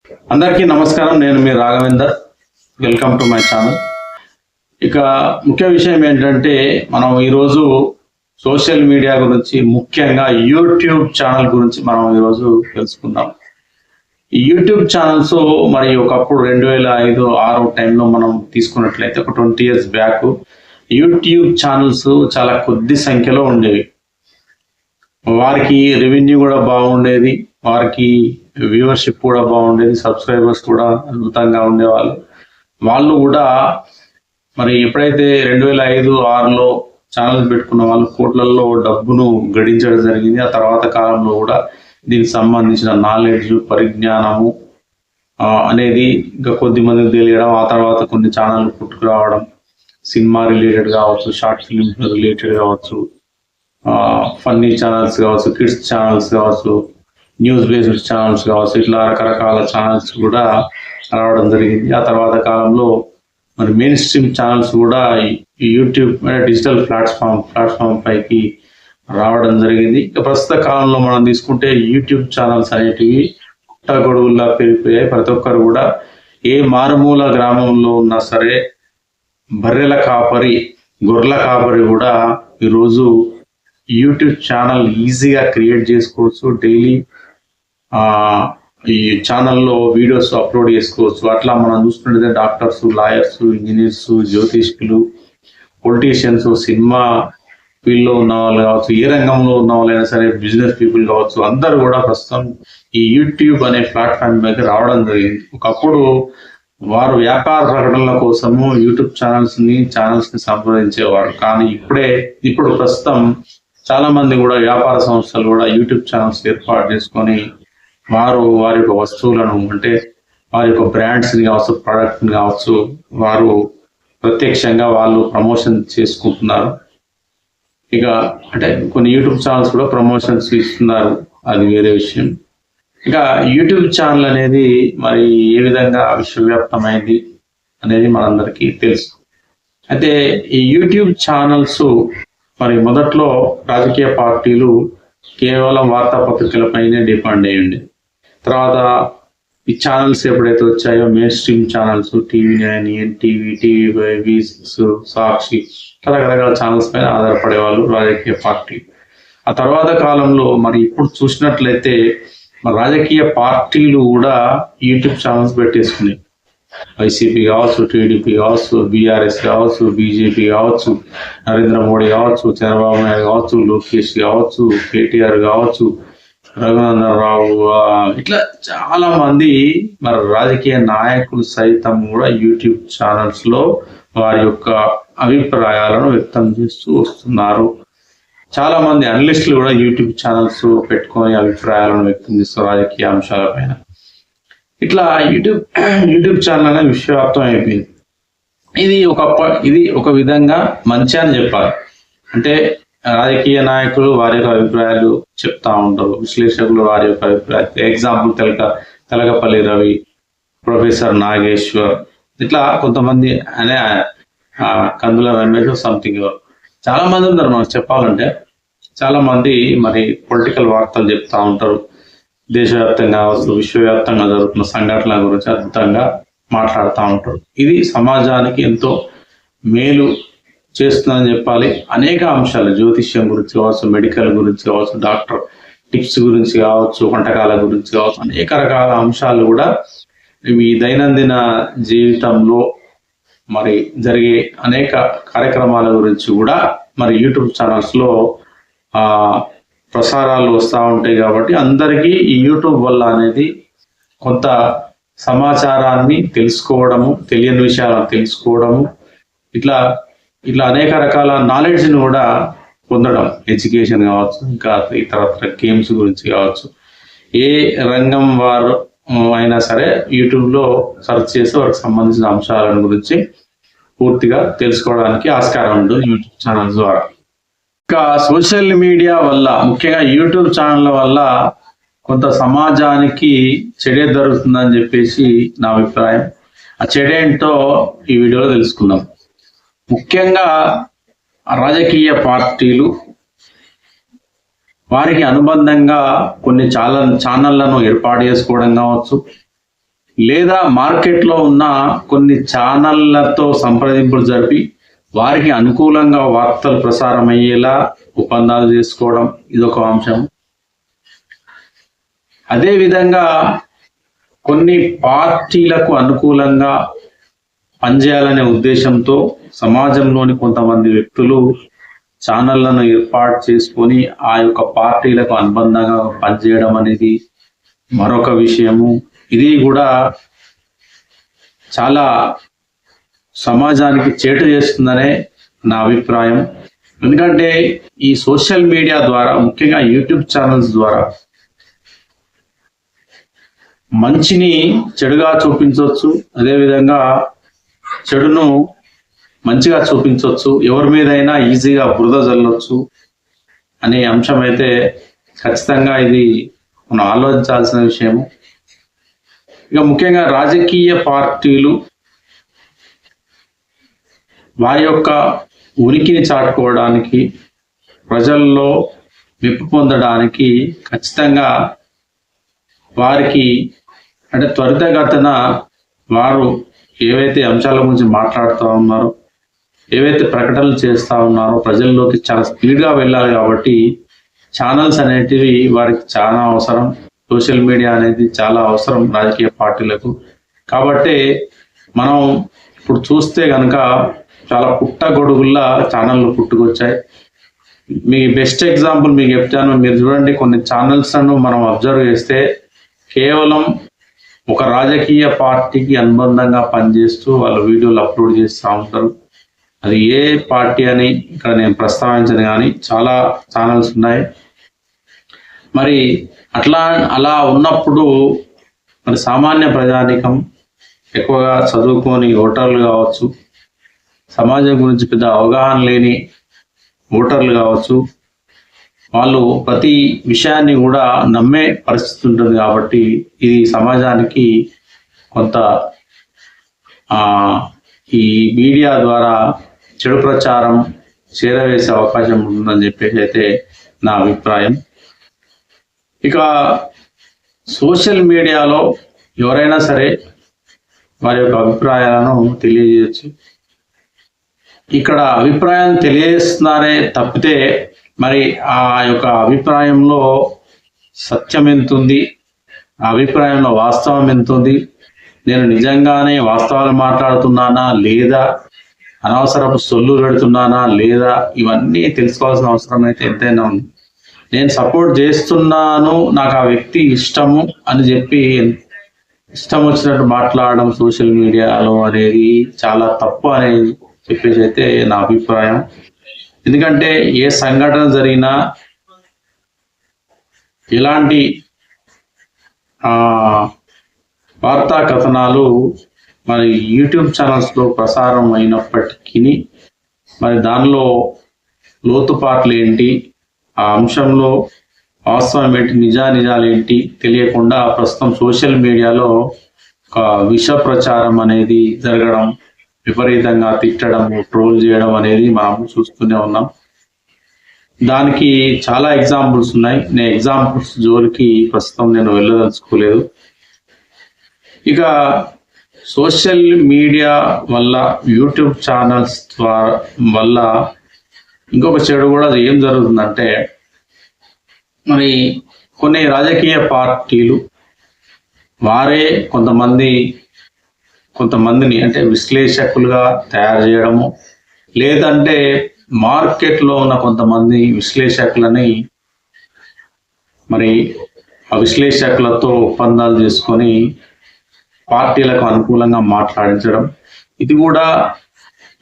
అందరికీ నమస్కారం. నేను మీ Raghavender. Welcome to my channel. ఇక ముఖ్య విషయం ఏంటంటే మనం ఈరోజు సోషల్ మీడియా గురించి, ముఖ్యంగా యూట్యూబ్ ఛానల్ గురించి మనం ఈరోజు తెలుసుకుందాం. ఈ యూట్యూబ్ ఛానల్స్ మరి ఒకప్పుడు 2005-6 టైంలో మనం తీసుకున్నట్లయితే ఒక 20 years బ్యాక్ యూట్యూబ్ ఛానల్స్ చాలా కొద్ది సంఖ్యలో ఉండేవి. వారికి రెవెన్యూ కూడా బాగుండేది, వారికి వ్యూవర్షిప్ కూడా బాగుండేది, సబ్స్క్రైబర్స్ కూడా అద్భుతంగా ఉండేవాళ్ళు. వాళ్ళు కూడా మరి ఎప్పుడైతే 2005-6లో ఛానల్స్ పెట్టుకున్న వాళ్ళు కోట్లలో డబ్బును గడించడం జరిగింది. ఆ తర్వాత కాలంలో కూడా దీనికి సంబంధించిన నాలెడ్జ్, పరిజ్ఞానము అనేది ఇంకా కొద్ది మందికి తెలియడం, ఆ తర్వాత కొన్ని ఛానల్ పుట్టుకురావడం, సినిమా రిలేటెడ్ కావచ్చు, షార్ట్ ఫిల్మ్స్ రిలేటెడ్ కావచ్చు, ఫన్నీ ఛానల్స్ కావచ్చు, కిడ్స్ ఛానల్స్ కావచ్చు, న్యూస్ బేస్డ్ ఛానల్స్ కావచ్చు, ఇట్లా రకరకాల ఛానల్స్ కూడా రావడం జరిగింది. ఆ తర్వాత కాలంలో మరి మెయిన్ స్ట్రీమ్ ఛానల్స్ కూడా యూట్యూబ్ డిజిటల్ ప్లాట్ఫామ్ పైకి రావడం జరిగింది. ఇక ప్రస్తుత కాలంలో మనం తీసుకుంటే యూట్యూబ్ ఛానల్స్ అనేటివి పుట్టగొడుగుల్లా పెరిగిపోయాయి. ప్రతి ఒక్కరు కూడా ఏ మారుమూల గ్రామంలో ఉన్నా సరే, బర్రెల కాపరి, గొర్రెల కాపరి కూడా ఈరోజు యూట్యూబ్ ఛానల్ ఈజీగా క్రియేట్ చేసుకోవచ్చు. డైలీ ఈ ఛానల్లో వీడియోస్ అప్లోడ్ చేసుకోవచ్చు. అట్లా మనం చూసుకుంటే డాక్టర్స్, లాయర్స్, ఇంజనీర్స్, జ్యోతిష్కులు, పొలిటీషియన్స్, సినిమా ఫీల్డ్లో ఉన్న వాళ్ళు కావచ్చు, ఏ రంగంలో ఉన్న వాళ్ళైనా సరే, బిజినెస్ పీపుల్ కావచ్చు, అందరూ కూడా ప్రస్తుతం ఈ యూట్యూబ్ అనే ప్లాట్ఫామ్ మీద రావడం జరిగింది. ఒకప్పుడు వారు వ్యాపార ప్రకటనల కోసము యూట్యూబ్ ఛానల్స్ ని సంప్రదించేవారు. కానీ ఇప్పుడు ప్రస్తుతం చాలా మంది కూడా వ్యాపార సంస్థలు కూడా యూట్యూబ్ ఛానల్స్ ఏర్పాటు చేసుకొని వారి యొక్క వస్తువులను, అంటే వారి యొక్క బ్రాండ్స్ ని కావచ్చు, ప్రొడక్ట్ ని కావచ్చు, వారు ప్రత్యక్షంగా వాళ్ళు ప్రమోషన్ చేసుకుంటున్నారు. ఇక అంటే కొన్ని యూట్యూబ్ ఛానల్స్ కూడా ప్రమోషన్స్ ఇస్తున్నారు, అది వేరే విషయం. ఇక యూట్యూబ్ ఛానల్ అనేది మరి ఏ విధంగా విశ్వవ్యాప్తమైంది అనేది మనందరికీ తెలుసు. అయితే ఈ యూట్యూబ్ ఛానల్స్ మరి మొదట్లో రాజకీయ పార్టీలు కేవలం వార్తాపత్రికలపైనే డిపెండ్ అయ్యండి. తర్వాత ఈ ఛానల్స్ ఎప్పుడైతే వచ్చాయో main stream channels, TV9, NTV, TV5, V6, సాక్షి, రకరకాల ఛానల్స్ పైన ఆధారపడేవాళ్ళు రాజకీయ పార్టీ. ఆ తర్వాత కాలంలో మరి ఇప్పుడు చూసినట్లయితే రాజకీయ పార్టీలు కూడా యూట్యూబ్ ఛానల్స్ పెట్టేసుకున్నాయి. వైసీపీ కావచ్చు, టీడీపీ కావచ్చు, బీఆర్ఎస్ కావచ్చు, బీజేపీ కావచ్చు, నరేంద్ర మోడీ కావచ్చు, చంద్రబాబు నాయుడు కావచ్చు, లోకేష్ కావచ్చు, కేటీఆర్ కావచ్చు, రఘునందన్ రావు, ఇట్లా చాలా మంది మరి రాజకీయ నాయకులు సైతం కూడా యూట్యూబ్ ఛానల్స్ లో వారి యొక్క అభిప్రాయాలను వ్యక్తం చేస్తూ వస్తున్నారు. చాలా మంది అనలిస్టులు కూడా యూట్యూబ్ ఛానల్స్ పెట్టుకొని అభిప్రాయాలను వ్యక్తం చేస్తారు రాజకీయ అంశాలపైన. ఇట్లా యూట్యూబ్ ఛానల్ అనేది విశ్వవ్యాప్తం అయిపోయింది. ఇది ఒక విధంగా మంచి అని చెప్పాలి. అంటే రాజకీయ నాయకులు వారి యొక్క అభిప్రాయాలు చెప్తా ఉంటారు, విశ్లేషకులు వారి యొక్క అభిప్రాయాలు. ఎగ్జాంపుల్ తెలగపల్లి రవి, ప్రొఫెసర్ నాగేశ్వర్, ఇట్లా కొంతమంది అనే కందుల రమేష్, సంథింగ్ చాలా మంది ఉన్నారు. మనకు చెప్పాలంటే చాలా మంది మరి పొలిటికల్ వార్తలు చెప్తా ఉంటారు. దేశవ్యాప్తంగా కావచ్చు, విశ్వవ్యాప్తంగా జరుగుతున్న సంఘటనల గురించి అద్భుతంగా మాట్లాడుతూ ఉంటారు. ఇది సమాజానికి ఎంతో మేలు చేస్తుందని చెప్పాలి. అనేక అంశాలు, జ్యోతిష్యం గురించి కావచ్చు, మెడికల్ గురించి కావచ్చు, డాక్టర్ టిప్స్ గురించి కావచ్చు, వంటకాల గురించి కావచ్చు, అనేక రకాల అంశాలు కూడా ఈ దైనందిన జీవితంలో మరి జరిగే అనేక కార్యక్రమాల గురించి కూడా మరి యూట్యూబ్ ఛానల్స్ లో ప్రసారాలు వస్తూ ఉంటాయి. కాబట్టి అందరికీ ఈ యూట్యూబ్ వల్ల అనేది కొంత సమాచారాన్ని తెలుసుకోవడము, తెలియని విషయాలను తెలుసుకోవడము, ఇట్లా అనేక రకాల నాలెడ్జ్ని కూడా పొందడం, ఎడ్యుకేషన్ కావచ్చు, ఇంకా ఇతర గేమ్స్ గురించి కావచ్చు, ఏ రంగం వారు అయినా సరే యూట్యూబ్లో సెర్చ్ చేసి వారికి సంబంధించిన అంశాల గురించి పూర్తిగా తెలుసుకోవడానికి ఆస్కారం ఉంటుంది యూట్యూబ్ ఛానల్స్ ద్వారా. ఇంకా సోషల్ మీడియా వల్ల, ముఖ్యంగా యూట్యూబ్ ఛానల్ వల్ల కొంత సమాజానికి చెడే జరుగుతుందని చెప్పేసి నా అభిప్రాయం. ఆ చెడేంటో ఈ వీడియోలో తెలుసుకుందాం. ముఖ్యంగా రాజకీయ పార్టీలు వారికి అనుబంధంగా కొన్ని ఛానళ్లను ఏర్పాటు చేసుకోవడం కావచ్చు, లేదా మార్కెట్లో ఉన్న కొన్ని ఛానళ్లతో సంప్రదింపులు జరిపి వారికి అనుకూలంగా వార్తలు ప్రసారం అయ్యేలా ఒప్పందాలు చేసుకోవడం ఇదొక అంశం. అదేవిధంగా కొన్ని పార్టీలకు అనుకూలంగా పనిచేయాలనే ఉద్దేశంతో సమాజంలోని కొంతమంది వ్యక్తులు ఛానళ్లను ఏర్పాటు చేసుకొని ఆ యొక్క పార్టీలకు అనుబంధంగా పనిచేయడం అనేది మరొక విషయము. ఇది కూడా చాలా సమాజానికి చేటు చేస్తుందనే నా అభిప్రాయం. ఎందుకంటే ఈ సోషల్ మీడియా ద్వారా, ముఖ్యంగా యూట్యూబ్ ఛానల్స్ ద్వారా మంచిని చెడుగా చూపించవచ్చు, అదేవిధంగా చెడును మంచిగా చూపించవచ్చు, ఎవరి మీదైనా ఈజీగా బురద జల్లొచ్చు అనే అంశం అయితే ఖచ్చితంగా ఇది మనం ఆలోచించాల్సిన విషయము. ఇక ముఖ్యంగా రాజకీయ పార్టీలు వారి యొక్క ఉనికిని చాటుకోవడానికి, ప్రజల్లో మెప్పు పొందడానికి ఖచ్చితంగా వారికి అంటే త్వరితగతిన వారు ఏవైతే అంశాల గురించి మాట్లాడుతూ ఉన్నారో, ఏవైతే ప్రకటనలు చేస్తూ ఉన్నారో ప్రజల్లోకి చాలా స్పీడ్గా వెళ్ళాలి. కాబట్టి ఛానల్స్ అనేటివి వారికి చాలా అవసరం. సోషల్ మీడియా అనేది చాలా అవసరం రాజకీయ పార్టీలకు. కాబట్టి మనం ఇప్పుడు చూస్తే కనుక చాలా పుట్టగొడుగుల్లా ఛానళ్ళు పుట్టుకొచ్చాయి. మీ బెస్ట్ ఎగ్జాంపుల్ మీకు చెప్తాను. మీరు చూడండి, కొన్ని ఛానల్స్ను మనం అబ్జర్వ్ చేస్తే కేవలం ఒక రాజకీయ పార్టీకి అనుబంధంగా పనిచేస్తూ వాళ్ళు వీడియోలు అప్లోడ్ చేస్తూ ఉంటారు. అది ఏ పార్టీ అని ఇక్కడ నేను ప్రస్తావించను, కానీ చాలా ఛానల్స్ ఉన్నాయి. మరి అలా ఉన్నప్పుడు మరి సామాన్య ప్రజానికం, ఎక్కువగా చదువుకొని ఓటర్లు కావచ్చు, సమాజం గురించి పెద్ద అవగాహన లేని ఓటర్లు కావచ్చు, వాళ్ళు ప్రతి విషయాన్ని కూడా నమ్మే పరిస్థితి ఉంటుంది. కాబట్టి ఇది సమాజానికి కొంత ఈ మీడియా ద్వారా చెడు ప్రచారం చేరవేసే అవకాశం ఉంటుందని చెప్పేసి అయితే నా అభిప్రాయం. ఇక సోషల్ మీడియాలో ఎవరైనా సరే వారి యొక్క అభిప్రాయాలను తెలియజేయచ్చు. ఇక్కడ అభిప్రాయం తెలియజేస్తున్నారే తప్పితే మరి ఆ యొక్క అభిప్రాయంలో సత్యం ఎంత ఉంది, ఆ అభిప్రాయంలో వాస్తవం ఎంత ఉంది, నేను నిజంగానే వాస్తవాలు మాట్లాడుతున్నానా లేదా, అనవసరపు సొల్లు పెడుతున్నానా లేదా, ఇవన్నీ తెలుసుకోవాల్సిన అవసరం అయితే ఎంతైనా ఉంది. నేను సపోర్ట్ చేస్తున్నాను, నాకు ఆ వ్యక్తి ఇష్టము అని చెప్పి ఇష్టం వచ్చినట్టు మాట్లాడడం సోషల్ మీడియాలో అనేది చాలా తప్పు అనేది చెప్పేసి అయితే నా అభిప్రాయం. ఎందుకంటే ఏ సంఘటన జరిగినా, ఎలాంటి వార్తా కథనాలు మరి యూట్యూబ్ ఛానల్స్లో ప్రసారం అయినప్పటికీ మరి దానిలో లోతుపాట్లు ఏంటి, ఆ అంశంలో వాస్తవం ఏంటి, నిజాలు ఏంటి తెలియకుండా ప్రస్తుతం సోషల్ మీడియాలో ఒక విష ప్రచారం అనేది జరగడం, విపరీతంగా తిట్టడం, ట్రోల్ చేయడం అనేది మనం చూస్తూనే ఉన్నాం. దానికి చాలా ఎగ్జాంపుల్స్ ఉన్నాయి. నేను ఎగ్జాంపుల్స్ జోలికి ప్రస్తుతం నేను వెళ్ళదలుచుకోలేదు. ఇక సోషల్ మీడియా వల్ల, యూట్యూబ్ ఛానల్స్ వల్ల ఇంకొక చెడు కూడా ఏం జరుగుతుందంటే, మరి కొన్ని రాజకీయ పార్టీలు వారే కొంతమందిని అంటే విశ్లేషకులుగా తయారు చేయడము, లేదంటే మార్కెట్లో ఉన్న కొంతమంది విశ్లేషకులని మరి ఆ విశ్లేషకులతో ఒప్పందాలు చేసుకొని పార్టీలకు అనుకూలంగా మాట్లాడించడం, ఇది కూడా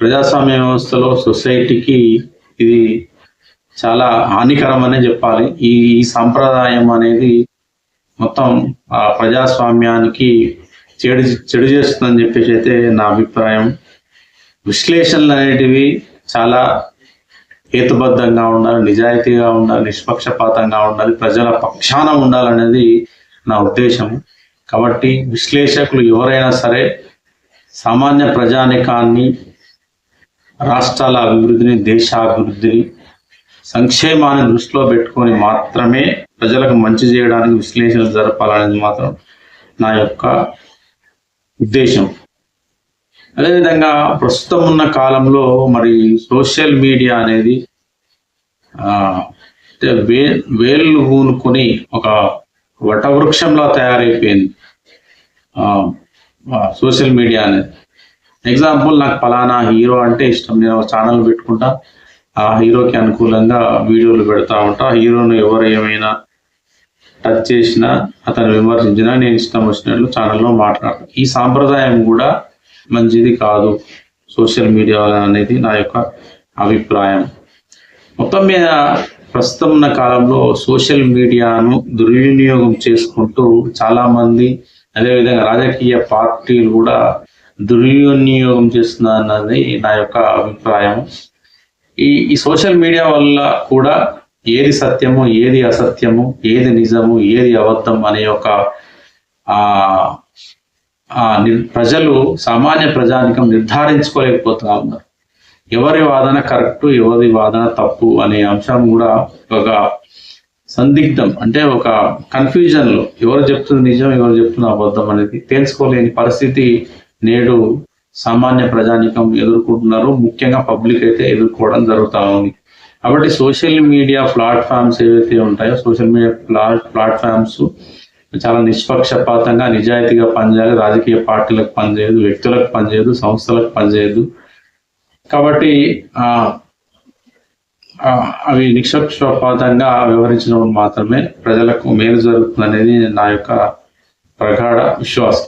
ప్రజాస్వామ్య వ్యవస్థలో సొసైటీకి ఇది చాలా హానికరం అనే చెప్పాలి. ఈ సంప్రదాయం అనేది మొత్తం ఆ ప్రజాస్వామ్యానికి చెడు చేస్తుందని చెప్పేసి అయితే నా అభిప్రాయం. విశ్లేషణలు అనేటివి చాలా హేతుబద్ధంగా ఉండాలి, నిజాయితీగా ఉండాలి, నిష్పక్షపాతంగా ఉండాలి, ప్రజల పక్షాన ఉండాలనేది నా ఉద్దేశం. కాబట్టి విశ్లేషకులు ఎవరైనా సరే సామాన్య ప్రజానికాన్ని, రాష్ట్రాల అభివృద్ధిని, దేశాభివృద్ధిని, సంక్షేమాన్ని దృష్టిలో పెట్టుకొని మాత్రమే ప్రజలకు మంచి చేయడానికి విశ్లేషణలు జరపాలనేది మాత్రం నా యొక్క ఉద్దేశం. అదేవిధంగా ప్రస్తుతం ఉన్న కాలంలో మరి సోషల్ మీడియా అనేది అంటే వేళ్ళు ఊనుకొని ఒక వటవృక్షంలా తయారైపోయింది సోషల్ మీడియా అనేది. ఎగ్జాంపుల్, నాకు ఫలానా హీరో అంటే ఇష్టం, నేను ఒక ఛానల్ పెట్టుకుంటా, ఆ హీరోకి అనుకూలంగా వీడియోలు పెడతా ఉంటా. హీరోను ఎవరు ఏమైనా టచ్ చేసినా, అతను విమర్శించినా నేను ఇష్టం వచ్చినట్లు ఛానల్లో మాట్లాడతాను. ఈ సాంప్రదాయం కూడా మంచిది కాదు సోషల్ మీడియా అనేది నా యొక్క అభిప్రాయం. మొత్తం మీద ప్రస్తుతం ఉన్న కాలంలో సోషల్ మీడియాను దుర్వినియోగం చేసుకుంటూ చాలామంది, అదేవిధంగా రాజకీయ పార్టీలు కూడా దుర్వినియోగం చేస్తున్నారన్నది నా యొక్క అభిప్రాయం. ఈ సోషల్ మీడియా వల్ల కూడా ఏది సత్యము, ఏది అసత్యము, ఏది నిజము, ఏది అబద్ధం అనే ఒక ప్రజలు, సామాన్య ప్రజానికం నిర్ధారించుకోలేకపోతా ఉన్నారు. ఎవరి వాదన కరెక్ట్, ఎవరి వాదన తప్పు అనే అంశం కూడా ఒక సందిగ్ధం, అంటే ఒక కన్ఫ్యూజన్లో ఎవరు చెప్తుంది నిజం, ఎవరు చెప్తుంది అబద్ధం అనేది తెలుసుకోలేని పరిస్థితి నేడు సామాన్య ప్రజానికం ఎదుర్కొంటున్నారు. ముఖ్యంగా పబ్లిక్ అయితే ఎదుర్కోవడం జరుగుతూ ఉంది. కాబట్టి సోషల్ మీడియా ప్లాట్ఫామ్స్ ఏవైతే ఉంటాయో, సోషల్ మీడియా ప్లాట్ఫామ్స్ చాలా నిష్పక్షపాతంగా, నిజాయితీగా పనిచేయాలి. రాజకీయ పార్టీలకు పనిచేయదు, వ్యక్తులకు పనిచేయదు, సంస్థలకు పనిచేయదు. కాబట్టి అవి నిష్పక్షపాతంగా వ్యవహరించినప్పుడు మాత్రమే ప్రజలకు మేలు జరుగుతుంది అనేది నా యొక్క ప్రగాఢ విశ్వాసం.